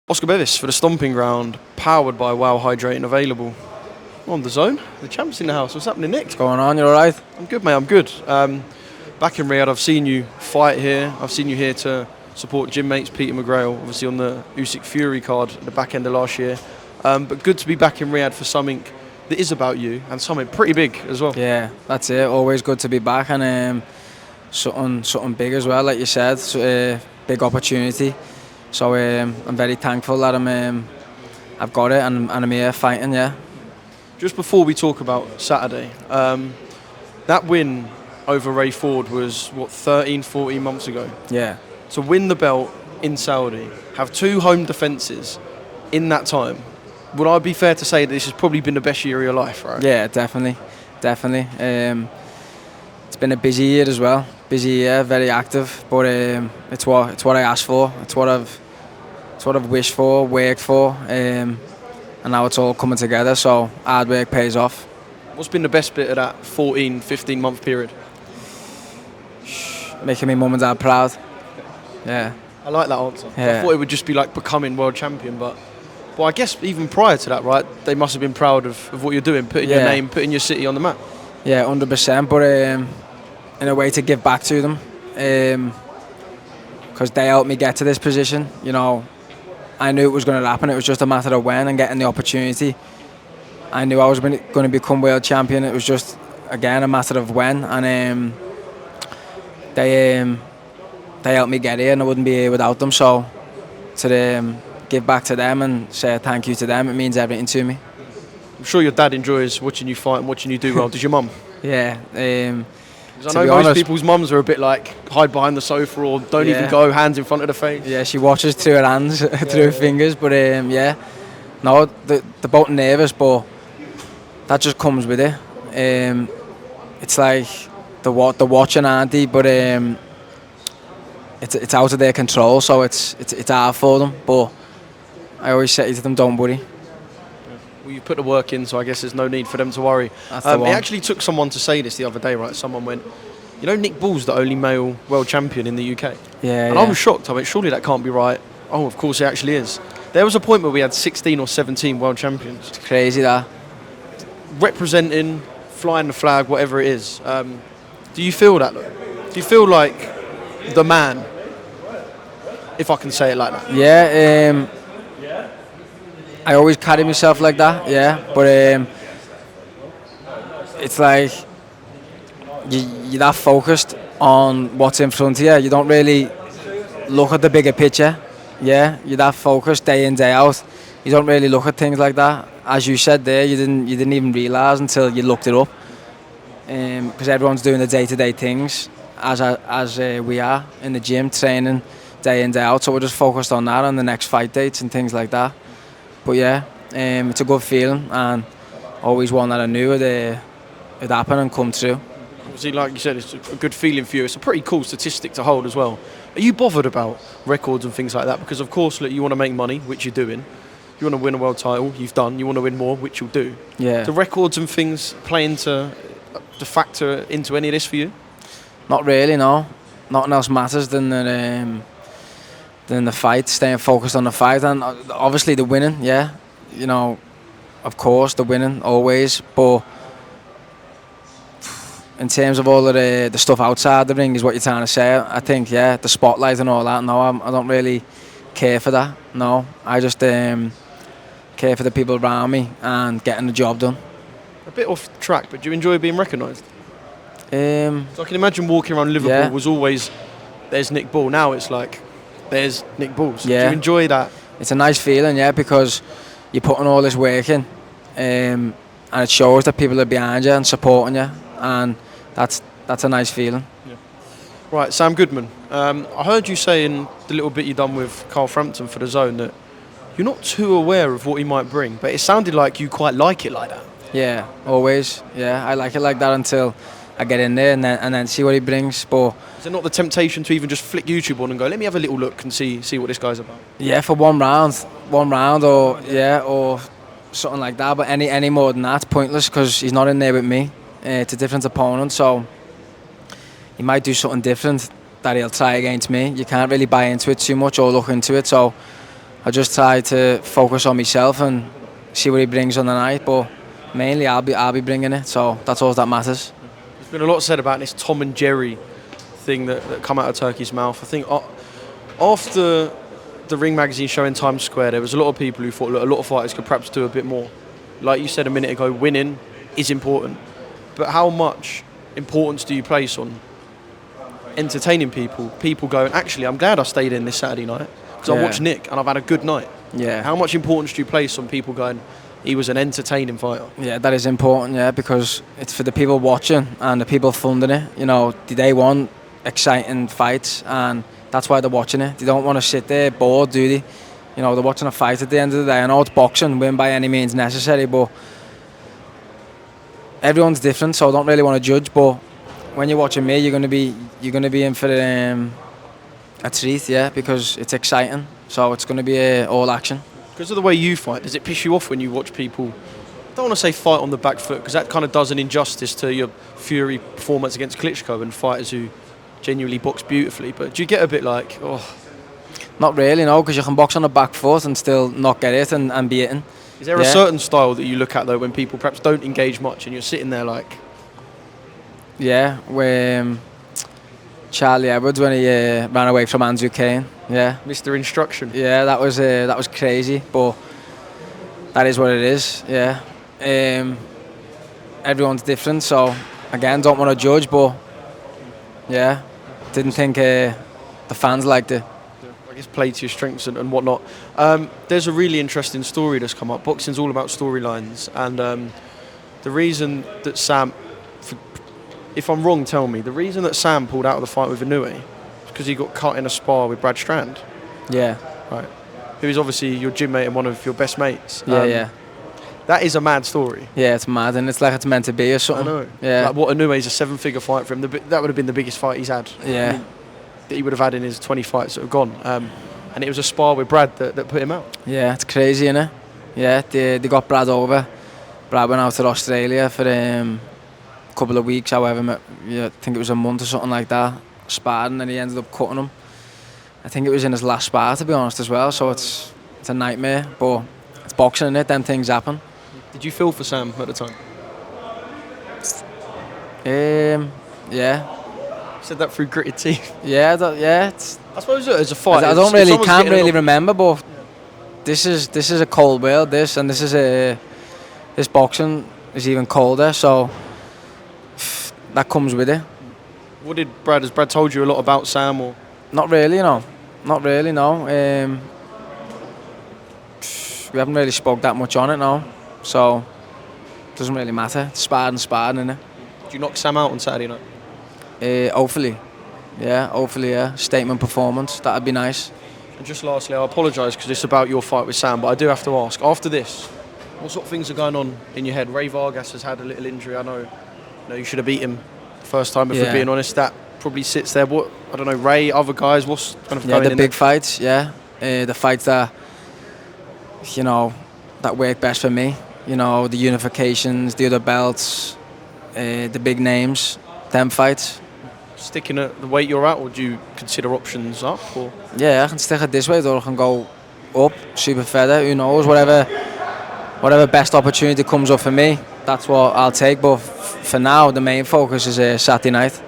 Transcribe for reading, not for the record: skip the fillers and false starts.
Oscar Bevis for the Stomping Ground, powered by Wow Hydrate and available on DAZN. The champ's in the house. What's happening, Nick? What's going on? You alright? I'm good, mate. I'm good. Back in Riyadh, I've seen you fight here. I've seen you here to support gym mates Peter McGrail, obviously on the Usyk Fury card at the back end of last year. But good to be back in Riyadh for something that is about you and something pretty big as well. Yeah, that's it. Always good to be back and something big as well, like you said. So, big opportunity. So I'm very thankful that I've got it and I'm here fighting. Yeah. Just before we talk about Saturday, that win over Ray Ford was what 13, 14 months ago. Yeah. To win the belt in Saudi, have two home defences in that time. Would I be fair to say that this has probably been the best year of your life, right? Yeah, definitely. It's been a busy year as well. Busy year, very active, but it's what I asked for. It's what I've wished for, worked for, and now it's all coming together. So hard work pays off. What's been the best bit of that 14, 15 month period? Making me mum and dad proud. Yeah. I like that answer. Yeah. I thought it would just be like becoming world champion, but I guess even prior to that, right? They must have been proud of what you're doing, putting your name, putting your city on the map. Yeah, 100%. But in a way to give back to them, because they helped me get to this position. You know, I knew it was going to happen. It was just a matter of when and getting the opportunity. I knew I was going to become world champion. It was just again a matter of when, and they helped me get here, and I wouldn't be here without them. So to give back to them and say thank you to them, it means everything to me. I'm sure your dad enjoys watching you fight and watching you do well. Does your mum? Yeah. I know most people's mums are a bit like hide behind the sofa or don't even go, hands in front of the face. Yeah, she watches through her hands, through her fingers, but no, they're both nervous, but that just comes with it. It's like they're watching, aren't they? But it's out of their control, so it's hard for them. But I always say to them, don't worry. Well, you've put the work in, so I guess there's no need for them to worry. That's the one. It actually took someone to say this the other day, right? Someone went, you know, Nick Bull's the only male world champion in the UK. Yeah. And I was shocked. I went, surely that can't be right. Oh, of course it actually is. There was a point where we had 16 or 17 world champions. It's crazy that. Representing, flying the flag, whatever it is. Do you feel that, though? Do you feel like the man, if I can say it like that? Yeah. I always carry myself like that, yeah. But it's like you're that focused on what's in front of you. You don't really look at the bigger picture. Yeah, you're that focused day in, day out. You don't really look at things like that. As you said there, you didn't even realise until you looked it up. Because everyone's doing the day-to-day things as we are in the gym, training day in, day out. So we're just focused on that, on the next fight dates and things like that. But yeah, it's a good feeling and always one that I knew it'd happen and come true. Obviously, like you said, it's a good feeling for you. It's a pretty cool statistic to hold as well. Are you bothered about records and things like that? Because of course, look, you want to make money, which you're doing. You want to win a world title, you've done. You want to win more, which you'll do. Yeah. The records and things play into the factor into any of this for you? Not really, no. Nothing else matters than the fight, staying focused on the fight, and obviously the winning, yeah. You know, of course, the winning, always. But in terms of all of the stuff outside the ring is what you're trying to say, I think, yeah, the spotlight and all that, no, I don't really care for that, no. I just care for the people around me and getting the job done. A bit off track, but do you enjoy being recognised? So I can imagine walking around Liverpool was always, there's Nick Bull. Now it's like, there's Nick Bull. So do you enjoy that? It's a nice feeling, yeah, because you're putting all this work in, and it shows that people are behind you and supporting you, and that's a nice feeling. Yeah. Right, Sam Goodman. I heard you say in the little bit you done with Carl Frampton for DAZN that you're not too aware of what he might bring, but it sounded like you quite like it like that. Yeah, always. Yeah, I like it like that until I get in there and then see what he brings. But is there not the temptation to even just flick YouTube on and go, let me have a little look and see what this guy's about? Yeah, for one round, or something like that. But any more than that's pointless because he's not in there with me. It's a different opponent, so he might do something different that he'll try against me. You can't really buy into it too much or look into it. So I just try to focus on myself and see what he brings on the night. But mainly, I'll be bringing it. So that's all that matters. There's been a lot said about this Tom and Jerry thing that come out of Turkey's mouth. I think after the Ring magazine show in Times Square, there was a lot of people who thought a lot of fighters could perhaps do a bit more. Like you said a minute ago, winning is important. But how much importance do you place on entertaining people? People going, actually, I'm glad I stayed in this Saturday night because I watched Nick and I've had a good night. Yeah. How much importance do you place on people going, he was an entertaining fighter? Yeah, that is important, yeah, because it's for the people watching and the people funding it. You know, they want exciting fights and that's why they're watching it. They don't want to sit there bored, do they? You know, they're watching a fight at the end of the day. I know it's boxing, win by any means necessary, but everyone's different, so I don't really want to judge. But when you're watching me, you're gonna be in for a treat, yeah, because it's exciting. So it's gonna be all action. Because of the way you fight, does it piss you off when you watch people? I don't want to say fight on the back foot because that kind of does an injustice to your Fury performance against Klitschko and fighters who genuinely box beautifully. But do you get a bit like, oh? Not really, no, because you can box on the back foot and still not get it and be eaten. Is there a certain style that you look at though when people perhaps don't engage much and you're sitting there like? Yeah, when Charlie Edwards when he ran away from Andrew Kane. Yeah, Mr. Instruction. Yeah, that was crazy, but that is what it is. Yeah, everyone's different, so again, don't want to judge, but yeah, didn't think the fans liked it. I guess play to your strengths and whatnot. There's a really interesting story that's come up. Boxing's all about storylines, and the reason that Sam, if I'm wrong, tell me, the reason that Sam pulled out of the fight with Inoue is because he got cut in a spar with Brad Strand. Yeah. Right. Who is obviously your gym mate and one of your best mates. Yeah. That is a mad story. Yeah, it's mad, and it's like it's meant to be or something. I know. Yeah. Like what Inoue is a 7-figure fight for him. That would have been the biggest fight he's had. Yeah. I mean, that he would have had in his 20 fights that have gone. And it was a spar with Brad that put him out. Yeah, it's crazy, innit? Yeah, they got Brad over. Brad went out to Australia for a couple of weeks, however, I think it was a month or something like that, sparring, and he ended up cutting him. I think it was in his last spar, to be honest, as well, so it's a nightmare, but it's boxing, innit? Them things happen. Did you feel for Sam at the time? Yeah. You said that through gritted teeth. Yeah, it's, I suppose as a fight, I can't really remember, but this is a cold world, this boxing is even colder, so that comes with it. What did has Brad told you a lot about Sam, or? Not really, no. We haven't really spoke that much on it now, so it doesn't really matter. It's sparring, innit? Did you knock Sam out on Saturday night? Hopefully, yeah. Statement performance, that'd be nice. And just lastly, I apologise because it's about your fight with Sam, but I do have to ask, after this, what sort of things are going on in your head? Ray Vargas has had a little injury, I know. You should have beat him the first time, but for being honest, that probably sits there. What, I don't know, Ray, other guys, what's kind of going in the big there? fights, the fights that, that work best for me. The unifications, the other belts, the big names, them fights. Sticking at the weight you're at, or do you consider options up? Or? Yeah, I can stick at this weight, or I can go up, super feather, who knows, whatever best opportunity comes up for me, that's what I'll take. But for now, the main focus is Saturday night.